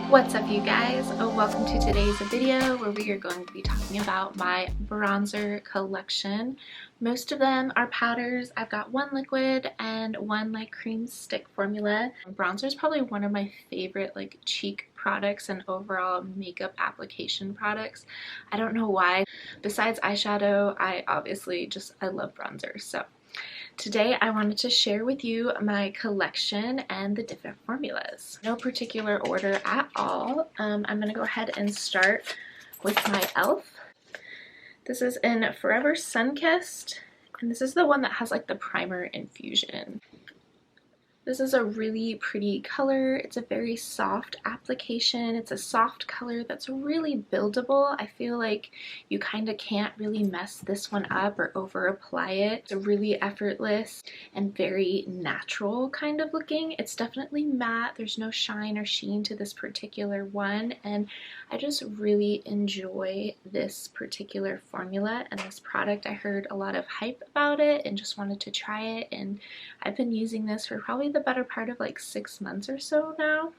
What's up, you guys? Welcome to today's video where we are going to be talking about my bronzer collection. Most of them are powders. I've got one liquid and one like cream stick formula. Bronzer is probably one of my favorite like cheek products and overall makeup application products. I don't know why. Besides eyeshadow, I love bronzer. So today I wanted to share with you my collection and the different formulas. No particular order at all. I'm going to go ahead and start with my E.L.F. This is in Forever Sunkissed, and this is the one that has like the primer infusion. This is a really pretty color. It's a very soft application. It's a soft color that's really buildable. I feel like you kind of can't really mess this one up or over apply it. It's really effortless and very natural kind of looking. It's definitely matte. There's no shine or sheen to this particular one, and I just really enjoy this particular formula and this product. I heard a lot of hype about it and just wanted to try it, and I've been using this for probably the better part of like 6 months or so now,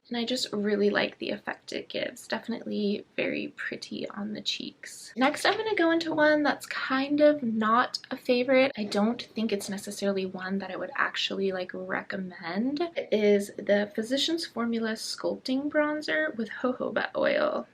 and I just really like the effect it gives. Definitely very pretty on the cheeks. Next, I'm going to go into one that's kind of not a favorite. I don't think it's necessarily one that I would actually like recommend. It is the Physicians Formula Sculpting Bronzer with jojoba oil,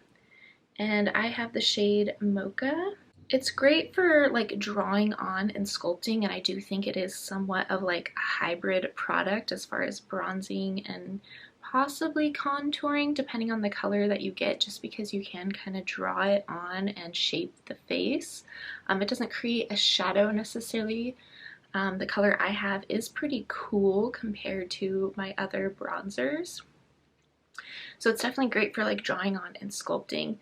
and I have the shade Mocha. It's great for like drawing on and sculpting, and I do think it is somewhat of like a hybrid product as far as bronzing and possibly contouring depending on the color that you get, just because you can kind of draw it on and shape the face. It doesn't create a shadow necessarily. The color I have is pretty cool compared to my other bronzers, so it's definitely great for like drawing on and sculpting.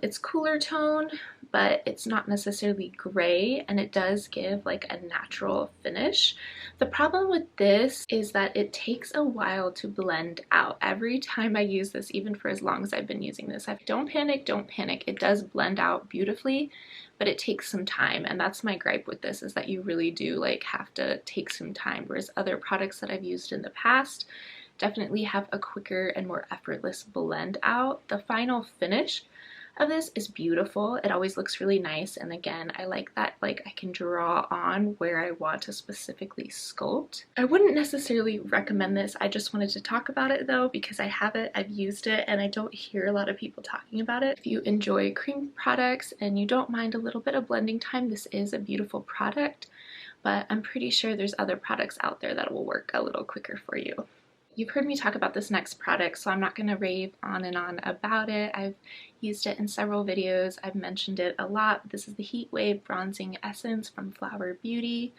It's cooler tone, but it's not necessarily gray, and it does give like a natural finish. The problem with this is that it takes a while to blend out. Every time I use this, even for as long as I've been using this, don't panic, don't panic. It does blend out beautifully, but it takes some time, and that's my gripe with this, is that you really do like have to take some time, whereas other products that I've used in the past definitely have a quicker and more effortless blend out. The final finish of this is beautiful. It always looks really nice, and again, I like that like I can draw on where I want to specifically sculpt. I wouldn't necessarily recommend this. I just wanted to talk about it though because I have it, I've used it, and I don't hear a lot of people talking about it. If you enjoy cream products and you don't mind a little bit of blending time, this is a beautiful product, but I'm pretty sure there's other products out there that will work a little quicker for you. You've heard me talk about this next product, so I'm not going to rave on and on about it. I've used it in several videos. I've mentioned it a lot. This is the Heatwave Bronzing Essence from Flower Beauty.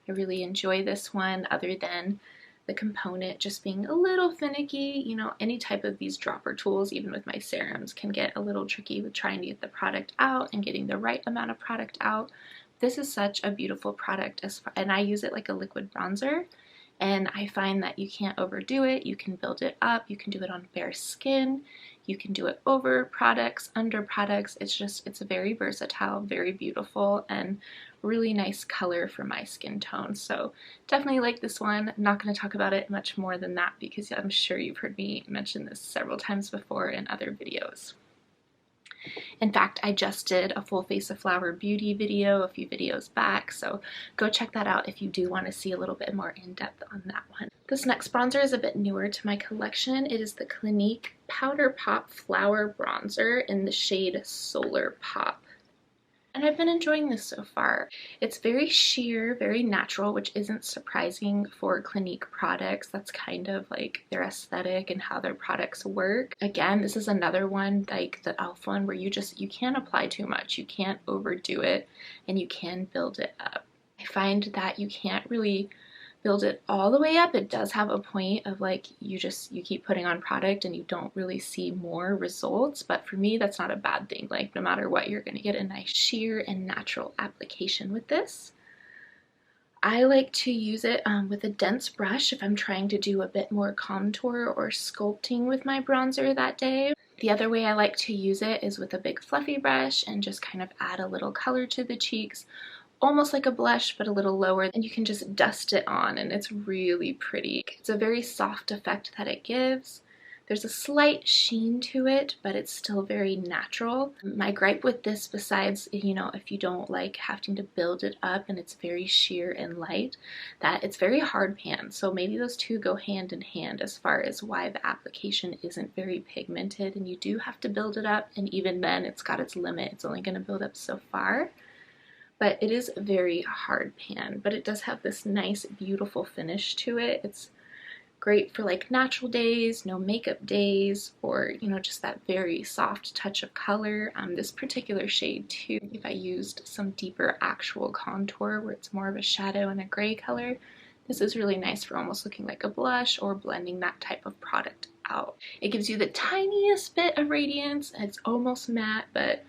I really enjoy this one, other than the component just being a little finicky. You know, any type of these dropper tools, even with my serums, can get a little tricky with trying to get the product out and getting the right amount of product out. This is such a beautiful product, and I use it like a liquid bronzer. And I find that you can't overdo it. You can build it up. You can do it on bare skin. You can do it over products, under products. It's very versatile, very beautiful, and really nice color for my skin tone. So definitely like this one. I'm not going to talk about it much more than that because I'm sure you've heard me mention this several times before in other videos. In fact, I just did a full face of Flower Beauty video a few videos back, so go check that out if you do want to see a little bit more in depth on that one. This next bronzer is a bit newer to my collection. It is the Clinique Powder Pop Flower Bronzer in the shade Solar Pop. And I've been enjoying this so far. It's very sheer, very natural, which isn't surprising for Clinique products. That's kind of like their aesthetic and how their products work. Again, this is another one like the E.L.F. one where you can't apply too much. You can't overdo it, and you can build it up. I find that you can't really build it all the way up. It does have a point of like you keep putting on product and you don't really see more results, but for me that's not a bad thing. Like no matter what, you're going to get a nice sheer and natural application with this. I like to use it with a dense brush if I'm trying to do a bit more contour or sculpting with my bronzer that day. The other way I like to use it is with a big fluffy brush and just kind of add a little color to the cheeks, almost like a blush but a little lower, and you can just dust it on and it's really pretty. It's a very soft effect that it gives. There's a slight sheen to it, but it's still very natural. My gripe with this, besides, you know, if you don't like having to build it up and it's very sheer and light, that it's very hard pan. So maybe those two go hand in hand as far as why the application isn't very pigmented, and you do have to build it up, and even then it's got its limit. It's only going to build up so far. But it is very hard pan, but it does have this nice, beautiful finish to it. It's great for like natural days, no makeup days, or you know, just that very soft touch of color. This particular shade too, if I used some deeper actual contour where it's more of a shadow and a gray color, this is really nice for almost looking like a blush or blending that type of product out. It gives you the tiniest bit of radiance, and it's almost matte, but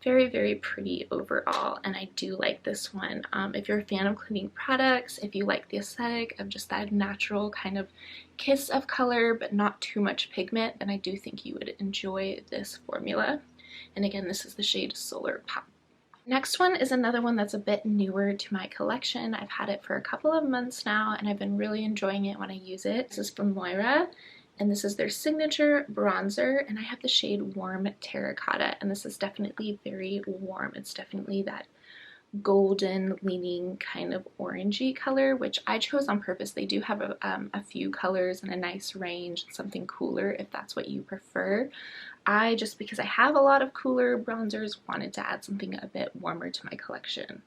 very, very pretty overall, and I do like this one. If you're a fan of Clinique products, if you like the aesthetic of just that natural kind of kiss of color but not too much pigment, then I do think you would enjoy this formula. And again, this is the shade Solar Pop. Next one is another one that's a bit newer to my collection. I've had it for a couple of months now, and I've been really enjoying it when I use it. This is from Moira, and this is their signature bronzer, and I have the shade Warm Terracotta, and this is definitely very warm. It's definitely that golden leaning kind of orangey color, which I chose on purpose. They do have a few colors and a nice range, something cooler if that's what you prefer. I, just because I have a lot of cooler bronzers, wanted to add something a bit warmer to my collection.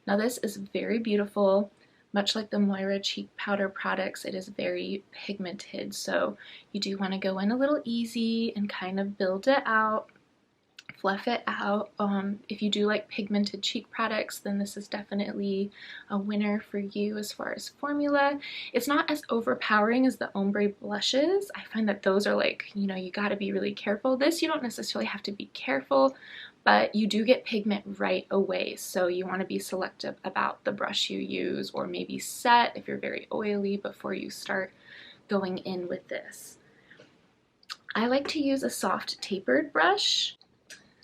Now this is very beautiful. Much like the Moira cheek powder products, it is very pigmented, so you do want to go in a little easy and kind of build it out, fluff it out. If you do like pigmented cheek products, then this is definitely a winner for you as far as formula. It's not as overpowering as the ombre blushes. I find that those are like, you know, you got to be really careful. This, you don't necessarily have to be careful, but you do get pigment right away, so you want to be selective about the brush you use, or maybe set if you're very oily before you start going in with this. I like to use a soft tapered brush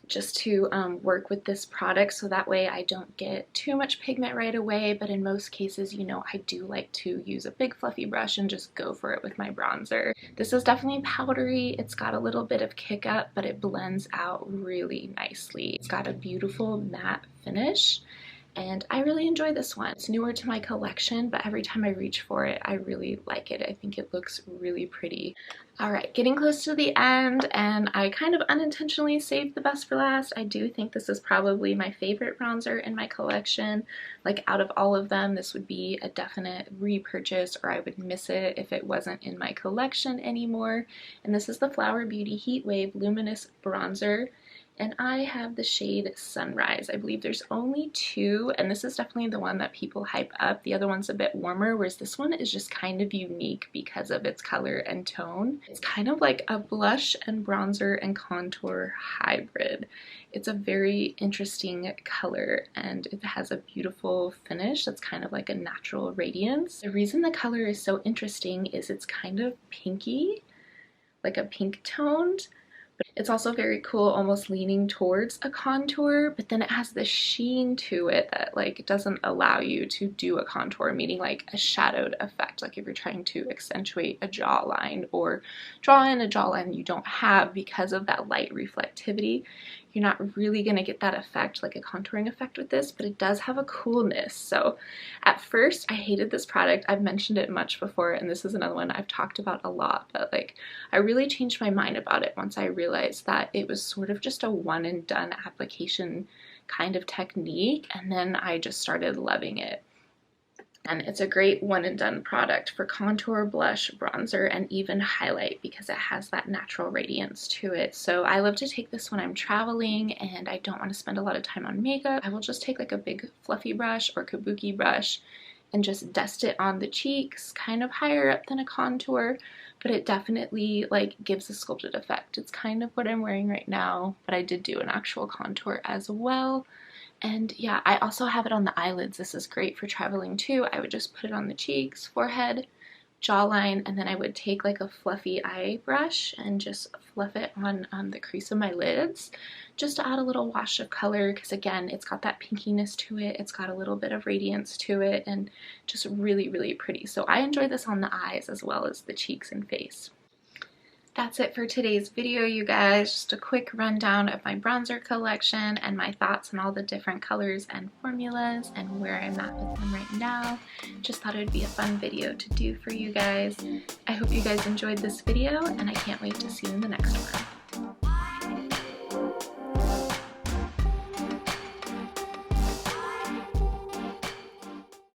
just to work with this product, so that way I don't get too much pigment right away, but in most cases, you know, I do like to use a big fluffy brush and just go for it with my bronzer. This is definitely powdery. It's got a little bit of kick up, but it blends out really nicely. It's got a beautiful matte finish, and I really enjoy this one. It's newer to my collection, but every time I reach for it, I really like it. I think it looks really pretty. All right, getting close to the end, and I kind of unintentionally saved the best for last. I do think this is probably my favorite bronzer in my collection. Like, out of all of them, this would be a definite repurchase, or I would miss it if it wasn't in my collection anymore. And this is the Flower Beauty Heatwave Luminous Bronzer, and I have the shade Sunrise. I believe there's only two, and this is definitely the one that people hype up. The other one's a bit warmer, whereas this one is just kind of unique because of its color and tone. It's kind of like a blush and bronzer and contour hybrid. It's a very interesting color, and it has a beautiful finish that's kind of like a natural radiance. The reason the color is so interesting is it's kind of pinky, like a pink toned. It's also very cool, almost leaning towards a contour, but then it has this sheen to it that like doesn't allow you to do a contour, meaning like a shadowed effect, like if you're trying to accentuate a jawline or draw in a jawline you don't have because of that light reflectivity. You're not really going to get that effect, like a contouring effect with this, but it does have a coolness. So at first I hated this product. I've mentioned it much before, and this is another one I've talked about a lot, but like I really changed my mind about it once I realized that it was sort of just a one and done application kind of technique, and then I just started loving it. And it's a great one and done product for contour, blush, bronzer, and even highlight because it has that natural radiance to it. So I love to take this when I'm traveling and I don't want to spend a lot of time on makeup. I will just take like a big fluffy brush or kabuki brush and just dust it on the cheeks, kind of higher up than a contour, but it definitely like gives a sculpted effect. It's kind of what I'm wearing right now, but I did do an actual contour as well. And yeah, I also have it on the eyelids. This is great for traveling too. I would just put it on the cheeks, forehead, jawline, and then I would take like a fluffy eye brush and just fluff it on the crease of my lids just to add a little wash of color, because again, it's got that pinkiness to it. It's got a little bit of radiance to it, and just really, really pretty. So I enjoy this on the eyes as well as the cheeks and face. That's it for today's video, you guys. Just a quick rundown of my bronzer collection and my thoughts on all the different colors and formulas and where I'm at with them right now. Just thought it would be a fun video to do for you guys. I hope you guys enjoyed this video, and I can't wait to see you in the next one.